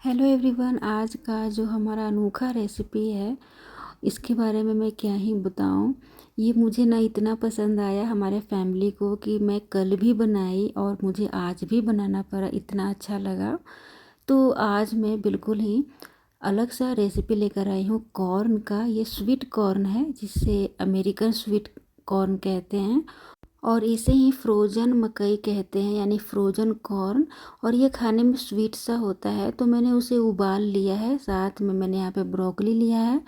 Hello everyone. आज का जो हमारा अनोखा रेसिपी है इसके बारे में मैं क्या ही बताऊं। ये मुझे ना इतना पसंद आया हमारे फैमिली को कि मैं कल भी बनाई और मुझे आज भी बनाना पड़ा, इतना अच्छा लगा। तो आज मैं बिल्कुल ही अलग सा रेसिपी लेकर आई हूँ कॉर्न का। ये स्वीट कॉर्न है जिसे अमेरिकन स्वीट कॉर्न कहते हैं और इसे ही फ्रोज़न मकई कहते हैं, यानी फ्रोज़न कॉर्न। और ये खाने में स्वीट सा होता है। तो मैंने उसे उबाल लिया है। साथ में मैंने यहाँ पे ब्रोकली लिया है,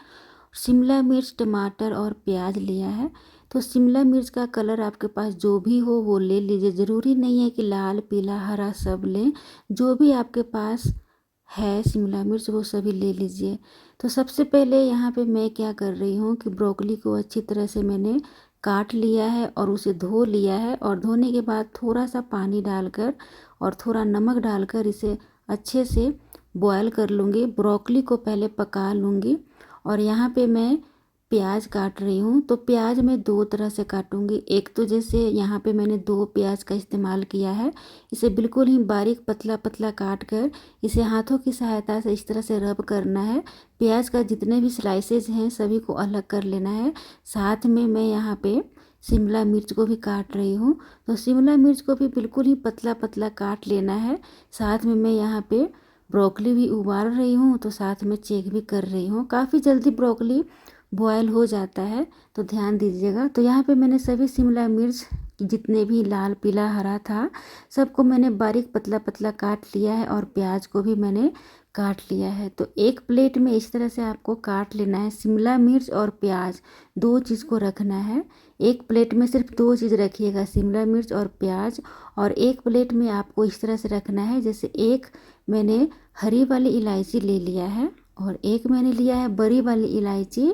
शिमला मिर्च, टमाटर और प्याज लिया है। तो शिमला मिर्च का कलर आपके पास जो भी हो वो ले लीजिए। ज़रूरी नहीं है कि लाल, पीला, हरा सब लें। जो भी आपके पास है शिमला मिर्च वो सभी ले लीजिए। तो सबसे पहले यहाँ पे मैं क्या कर रही हूँ कि ब्रोकली को अच्छी तरह से मैंने काट लिया है और उसे धो लिया है। और धोने के बाद थोड़ा सा पानी डालकर और थोड़ा नमक डालकर इसे अच्छे से बॉयल कर लूँगी। ब्रोकली को पहले पका लूँगी। और यहाँ पे मैं प्याज काट रही हूँ। तो प्याज मैं दो तरह से काटूँगी। एक तो जैसे यहाँ पे मैंने दो प्याज का इस्तेमाल किया है। इसे बिल्कुल ही बारीक पतला पतला काट कर इसे हाथों की सहायता से इस तरह से रब करना है। प्याज का जितने भी स्लाइसेस हैं सभी को अलग कर लेना है। साथ में मैं यहाँ पे शिमला मिर्च को भी काट रही हूँ। तो शिमला मिर्च को भी बिल्कुल ही पतला पतला काट लेना है। साथ में मैं यहाँ पे ब्रोकली भी उबाल रही हूँ, तो साथ में चेक भी कर रही हूँ। काफ़ी जल्दी ब्रोकली बॉयल हो जाता है, तो ध्यान दीजिएगा। तो यहाँ पे मैंने सभी शिमला मिर्च जितने भी लाल, पीला, हरा था सबको मैंने बारीक पतला पतला काट लिया है और प्याज को भी मैंने काट लिया है। तो एक प्लेट में इस तरह से आपको काट लेना है। शिमला मिर्च और प्याज दो चीज़ को रखना है। एक प्लेट में सिर्फ दो चीज़ रखिएगा, शिमला मिर्च और प्याज। और एक प्लेट में आपको इस तरह से रखना है, जैसे एक मैंने हरी वाली इलायची ले लिया है और एक मैंने लिया है बड़ी वाली इलायची।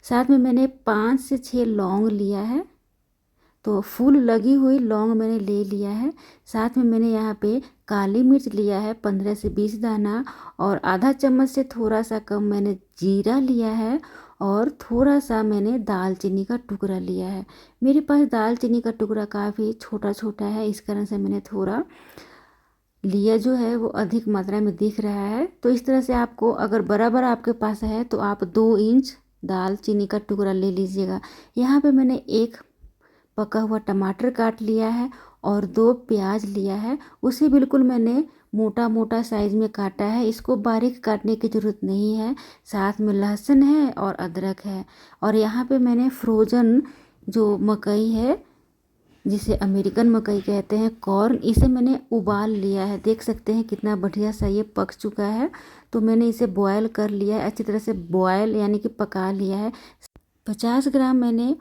साथ में मैंने 5 से 6 लौंग लिया है। तो फूल लगी हुई लौंग मैंने ले लिया है। साथ में मैंने यहाँ पे काली मिर्च लिया है 15 से 20 दाना। और आधा चम्मच से थोड़ा सा कम मैंने जीरा लिया है। और थोड़ा सा मैंने दालचीनी का टुकड़ा लिया है। मेरे पास दालचीनी का टुकड़ा काफ़ी छोटा छोटा है, इस कारण से मैंने थोड़ा लिया जो है वो अधिक मात्रा में दिख रहा है। तो इस तरह से आपको अगर बराबर आपके पास है तो आप 2 इंच दालचीनी का टुकड़ा ले लीजिएगा। यहाँ पे मैंने एक पका हुआ टमाटर काट लिया है और 2 प्याज लिया है। उसे बिल्कुल मैंने मोटा मोटा साइज में काटा है, इसको बारीक काटने की ज़रूरत नहीं है। साथ में लहसुन है और अदरक है। और यहाँ पे मैंने फ्रोज़न जो मकई है जिसे अमेरिकन मकई कहते हैं, कॉर्न, इसे मैंने उबाल लिया है। देख सकते हैं कितना बढ़िया सा ये पक चुका है। तो मैंने इसे बॉयल कर लिया है, अच्छी तरह से बॉयल यानी कि पका लिया है। 50 ग्राम मैंने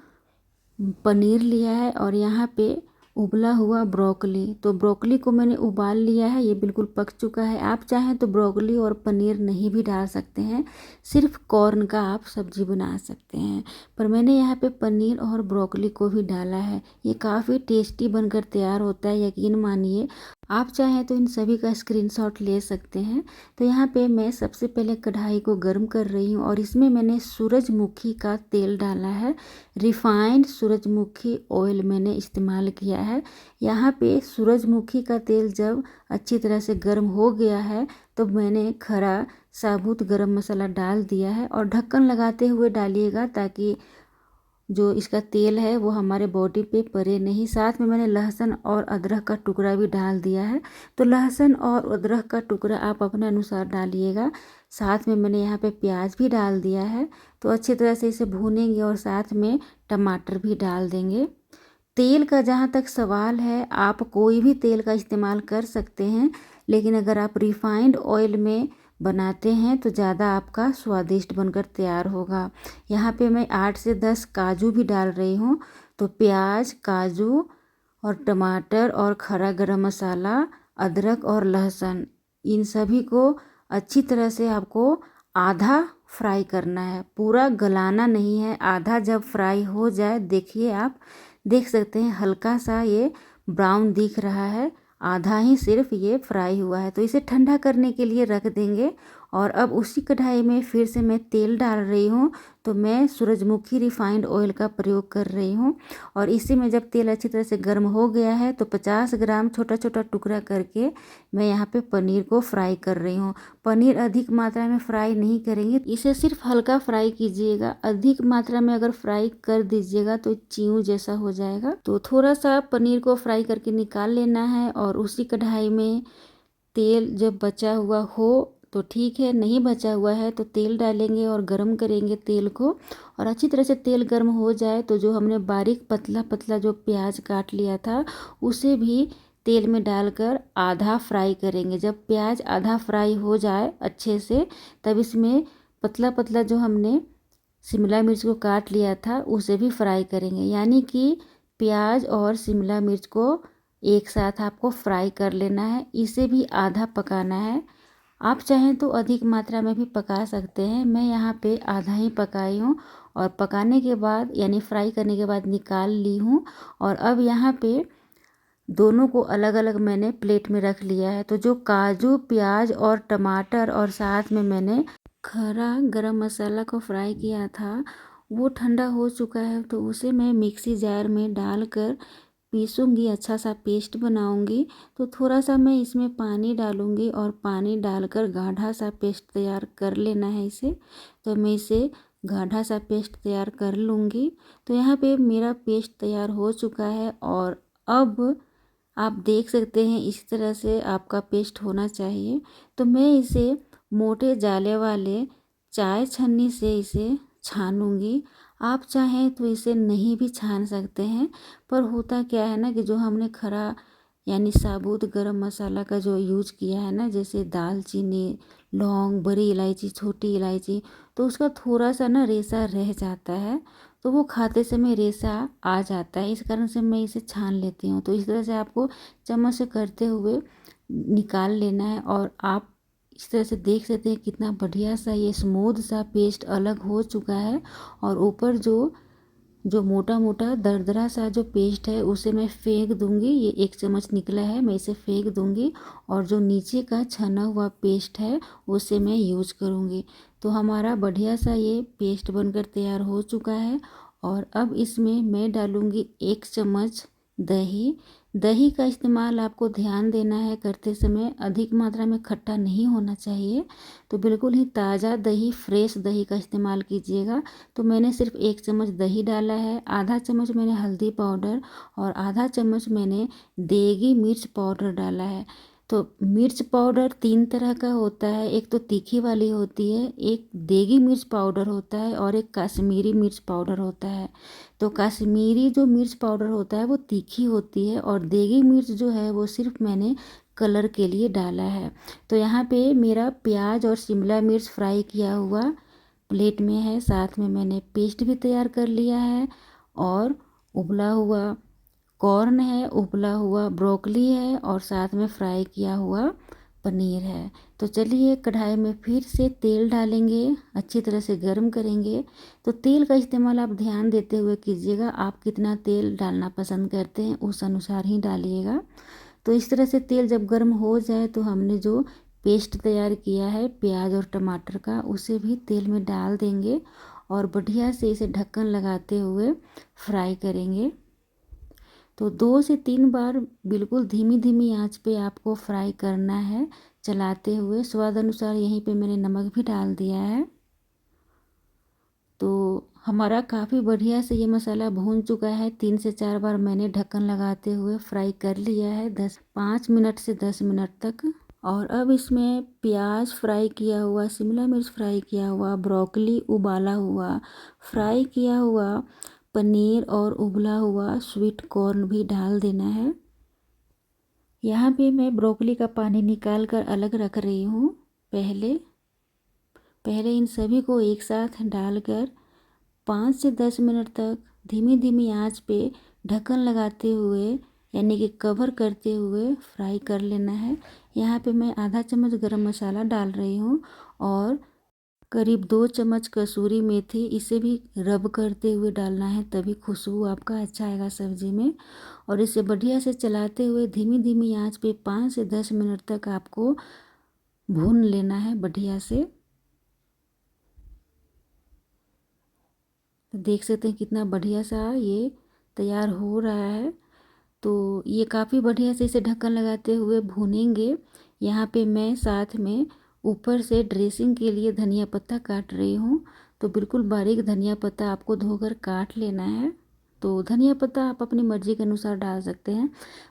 पनीर लिया है और यहाँ पे उबला हुआ ब्रोकली। तो ब्रोकली को मैंने उबाल लिया है, ये बिल्कुल पक चुका है। आप चाहें तो ब्रोकली और पनीर नहीं भी डाल सकते हैं, सिर्फ कॉर्न का आप सब्जी बना सकते हैं। पर मैंने यहाँ पे पनीर और ब्रोकली को भी डाला है। ये काफ़ी टेस्टी बनकर तैयार होता है, यकीन मानिए। आप चाहें तो इन सभी का स्क्रीनशॉट ले सकते हैं। तो यहाँ पे मैं सबसे पहले कढ़ाई को गर्म कर रही हूँ और इसमें मैंने सूरजमुखी का तेल डाला है। रिफाइंड सूरजमुखी ऑयल मैंने इस्तेमाल किया है। यहाँ पे सूरजमुखी का तेल जब अच्छी तरह से गर्म हो गया है तो मैंने खड़ा साबुत गरम मसाला डाल दिया है। और ढक्कन लगाते हुए डालिएगा ताकि जो इसका तेल है वो हमारे बॉडी पे पड़े नहीं। साथ में मैंने लहसुन और अदरक का टुकड़ा भी डाल दिया है। तो लहसुन और अदरक का टुकड़ा आप अपने अनुसार डालिएगा। साथ में मैंने यहाँ पे प्याज भी डाल दिया है। तो अच्छी तरह से इसे भूनेंगे और साथ में टमाटर भी डाल देंगे। तेल का जहाँ तक सवाल है, आप कोई भी तेल का इस्तेमाल कर सकते हैं, लेकिन अगर आप रिफाइंड ऑयल में बनाते हैं तो ज़्यादा आपका स्वादिष्ट बनकर तैयार होगा। यहाँ पे मैं 8 से 10 काजू भी डाल रही हूँ। तो प्याज, काजू और टमाटर और खड़ा गरम मसाला, अदरक और लहसुन, इन सभी को अच्छी तरह से आपको आधा फ्राई करना है, पूरा गलाना नहीं है। आधा जब फ्राई हो जाए, देखिए आप देख सकते हैं हल्का सा ये ब्राउन दिख रहा है, आधा ही सिर्फ ये फ्राई हुआ है। तो इसे ठंडा करने के लिए रख देंगे और अब उसी कढ़ाई में फिर से मैं तेल डाल रही हूँ। तो मैं सूरजमुखी रिफाइंड ऑयल का प्रयोग कर रही हूँ। और इसी में जब तेल अच्छी तरह से गर्म हो गया है तो 50 ग्राम छोटा छोटा टुकड़ा करके मैं यहाँ पे पनीर को फ्राई कर रही हूँ। पनीर अधिक मात्रा में फ्राई नहीं करेंगे, इसे सिर्फ हल्का फ्राई कीजिएगा। अधिक मात्रा में अगर फ्राई कर दीजिएगा तो च्यू जैसा हो जाएगा। तो थोड़ा सा पनीर को फ्राई करके निकाल लेना है और उसी कढ़ाई में तेल जब बचा हुआ हो तो ठीक है, नहीं बचा हुआ है तो तेल डालेंगे और गरम करेंगे तेल को। और अच्छी तरह से तेल गर्म हो जाए तो जो हमने बारीक पतला पतला जो प्याज काट लिया था उसे भी तेल में डालकर आधा फ्राई करेंगे। जब प्याज आधा फ्राई हो जाए अच्छे से तब इसमें पतला पतला जो हमने शिमला मिर्च को काट लिया था उसे भी फ्राई करेंगे। यानी कि प्याज और शिमला मिर्च को एक साथ आपको फ्राई कर लेना है, इसे भी आधा पकाना है। आप चाहें तो अधिक मात्रा में भी पका सकते हैं, मैं यहाँ पे आधा ही पकाई हूँ। और पकाने के बाद यानी फ्राई करने के बाद निकाल ली हूँ। और अब यहाँ पे दोनों को अलग अलग मैंने प्लेट में रख लिया है। तो जो काजू प्याज और टमाटर और साथ में मैंने खड़ा गरम मसाला को फ्राई किया था वो ठंडा हो चुका है। तो उसे मैं मिक्सी जार में डालकर पीसूँगी, अच्छा सा पेस्ट बनाऊँगी। तो थोड़ा सा मैं इसमें पानी डालूँगी और पानी डालकर गाढ़ा सा पेस्ट तैयार कर लेना है इसे। तो मैं इसे गाढ़ा सा पेस्ट तैयार कर लूँगी। तो यहाँ पे मेरा पेस्ट तैयार हो चुका है और अब आप देख सकते हैं इस तरह से आपका पेस्ट होना चाहिए। तो मैं इसे मोटे जाले वाले चाय छन्नी से इसे छानूँगी। आप चाहें तो इसे नहीं भी छान सकते हैं, पर होता क्या है ना कि जो हमने खड़ा यानी साबुत गरम मसाला का जो यूज किया है ना, जैसे दालचीनी, लौंग, बड़ी इलायची, छोटी इलायची, तो उसका थोड़ा सा ना रेशा रह जाता है। तो वो खाते समय रेशा आ जाता है, इस कारण से मैं इसे छान लेती हूँ। तो इस तरह से आपको चम्मच से करते हुए निकाल लेना है। और आप इस तरह से देख सकते हैं कितना बढ़िया सा ये स्मूथ सा पेस्ट अलग हो चुका है। और ऊपर जो जो मोटा मोटा दरदरा सा जो पेस्ट है उसे मैं फेंक दूंगी। ये 1 चम्मच निकला है, मैं इसे फेंक दूंगी। और जो नीचे का छना हुआ पेस्ट है उसे मैं यूज करूंगी। तो हमारा बढ़िया सा ये पेस्ट बनकर तैयार हो चुका है। और अब इसमें मैं डालूंगी 1 चम्मच दही। दही का इस्तेमाल आपको ध्यान देना है करते समय, अधिक मात्रा में खट्टा नहीं होना चाहिए। तो बिल्कुल ही ताज़ा दही, फ्रेश दही का इस्तेमाल कीजिएगा। तो मैंने सिर्फ 1 चम्मच दही डाला है, आधा चम्मच मैंने हल्दी पाउडर और आधा चम्मच मैंने देगी मिर्च पाउडर डाला है। तो मिर्च पाउडर 3 तरह का होता है, एक तो तीखी वाली होती है, एक देगी मिर्च पाउडर होता है और एक कश्मीरी मिर्च पाउडर होता है। तो कश्मीरी जो मिर्च पाउडर होता है वो तीखी होती है और देगी मिर्च जो है वो सिर्फ मैंने कलर के लिए डाला है। तो यहाँ पे मेरा प्याज और शिमला मिर्च फ्राई किया हुआ प्लेट में है, साथ में मैंने पेस्ट भी तैयार कर लिया है। और उबला हुआ कॉर्न है, उबला हुआ ब्रोकली है और साथ में फ्राई किया हुआ पनीर है। तो चलिए कढ़ाई में फिर से तेल डालेंगे, अच्छी तरह से गर्म करेंगे। तो तेल का इस्तेमाल आप ध्यान देते हुए कीजिएगा, आप कितना तेल डालना पसंद करते हैं उस अनुसार ही डालिएगा। तो इस तरह से तेल जब गर्म हो जाए तो हमने जो पेस्ट तैयार किया है प्याज और टमाटर का उसे भी तेल में डाल देंगे और बढ़िया से इसे ढक्कन लगाते हुए फ्राई करेंगे। तो 2 से 3 बार बिल्कुल धीमी धीमी आंच पे आपको फ्राई करना है चलाते हुए। स्वाद अनुसार यहीं पे मैंने नमक भी डाल दिया है। तो हमारा काफ़ी बढ़िया से ये मसाला भून चुका है। 3 से 4 बार मैंने ढक्कन लगाते हुए फ्राई कर लिया है 5 मिनट से 10 मिनट तक। और अब इसमें प्याज फ्राई किया हुआ, शिमला मिर्च फ्राई किया हुआ, ब्रोकली उबाला हुआ, फ्राई किया हुआ पनीर और उबला हुआ स्वीट कॉर्न भी डाल देना है। यहाँ पे मैं ब्रोकली का पानी निकाल कर अलग रख रही हूँ। पहले इन सभी को एक साथ डालकर 5 से 10 मिनट तक धीमी धीमी आंच पे ढक्कन लगाते हुए यानी कि कवर करते हुए फ्राई कर लेना है। यहाँ पे मैं आधा चम्मच गरम मसाला डाल रही हूँ और करीब 2 चम्मच कसूरी मेथी, इसे भी रब करते हुए डालना है तभी खुशबू आपका अच्छा आएगा सब्ज़ी में। और इसे बढ़िया से चलाते हुए धीमी धीमी आंच पे 5 से 10 मिनट तक आपको भून लेना है बढ़िया से। तो देख सकते हैं कितना बढ़िया सा ये तैयार हो रहा है। तो ये काफ़ी बढ़िया से इसे ढक्कन लगाते हुए भूनेंगे। यहाँ पे मैं साथ में ऊपर से ड्रेसिंग के लिए धनिया पत्ता काट रही हूँ। तो बिल्कुल बारीक धनिया पत्ता आपको धोकर काट लेना है। तो धनिया पत्ता आप अपनी मर्ज़ी के अनुसार डाल सकते हैं।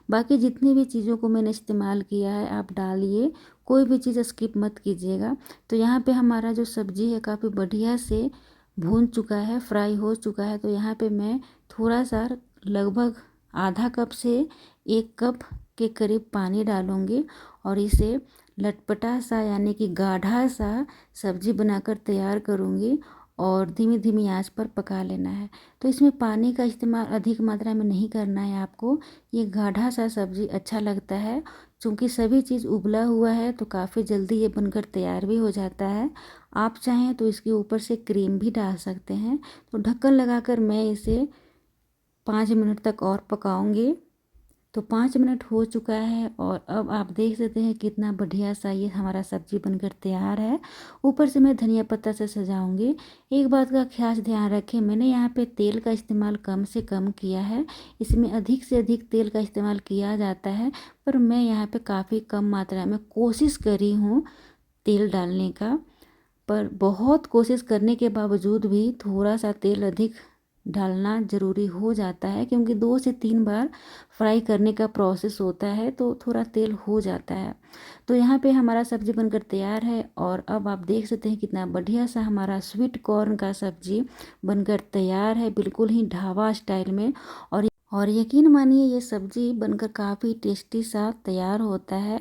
बाकी जितनी भी चीज़ों को मैंने इस्तेमाल किया है आप डालिए, कोई भी चीज़ स्किप मत कीजिएगा। तो यहाँ पे हमारा जो सब्ज़ी है काफ़ी बढ़िया से भून चुका है, फ्राई हो चुका है। तो यहाँ पे मैं थोड़ा सा लगभग आधा कप से 1 कप के करीब पानी डालूँगी और इसे लटपटा सा यानी कि गाढ़ा सा सब्ज़ी बनाकर तैयार करूँगी और धीमी धीमी आंच पर पका लेना है। तो इसमें पानी का इस्तेमाल अधिक मात्रा में नहीं करना है आपको। ये गाढ़ा सा सब्ज़ी अच्छा लगता है। चूँकि सभी चीज़ उबला हुआ है तो काफ़ी जल्दी ये बनकर तैयार भी हो जाता है। आप चाहें तो इसके ऊपर से क्रीम भी डाल सकते हैं। तो ढक्कन लगाकर मैं इसे 5 मिनट तक और पकाऊंगी। तो 5 मिनट हो चुका है और अब आप देख सकते हैं कितना बढ़िया सा ये हमारा सब्ज़ी बनकर तैयार है। ऊपर से मैं धनिया पत्ता से सजाऊंगी। एक बात का खास ध्यान रखें, मैंने यहाँ पे तेल का इस्तेमाल कम से कम किया है। इसमें अधिक से अधिक तेल का इस्तेमाल किया जाता है, पर मैं यहाँ पे काफ़ी कम मात्रा में कोशिश करी हूँ तेल डालने का। पर बहुत कोशिश करने के बावजूद भी थोड़ा सा तेल अधिक डालना ज़रूरी हो जाता है, क्योंकि 2 से 3 बार फ्राई करने का प्रोसेस होता है तो थोड़ा तेल हो जाता है। तो यहाँ पे हमारा सब्ज़ी बनकर तैयार है और अब आप देख सकते हैं कितना बढ़िया सा हमारा स्वीट कॉर्न का सब्ज़ी बनकर तैयार है, बिल्कुल ही ढाबा स्टाइल में। और यकीन मानिए ये सब्ज़ी बनकर काफ़ी टेस्टी सा तैयार होता है।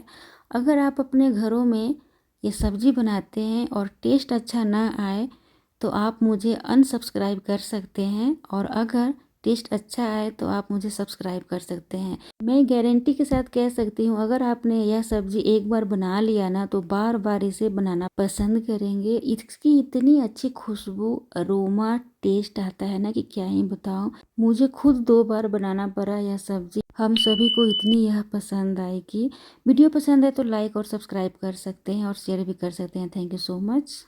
अगर आप अपने घरों में ये सब्ज़ी बनाते हैं और टेस्ट अच्छा ना आए तो आप मुझे अनसब्सक्राइब कर सकते हैं, और अगर टेस्ट अच्छा आए तो आप मुझे सब्सक्राइब कर सकते हैं। मैं गारंटी के साथ कह सकती हूँ अगर आपने यह सब्ज़ी एक बार बना लिया ना तो बार बार इसे बनाना पसंद करेंगे। इसकी इतनी अच्छी खुशबू, अरोमा, टेस्ट आता है ना कि क्या ही बताऊँ। मुझे खुद 2 बार बनाना पड़ा यह सब्ज़ी। हम सभी को इतनी यह पसंद आई कि वीडियो पसंद है तो लाइक और सब्सक्राइब कर सकते हैं और शेयर भी कर सकते हैं। Thank you so much.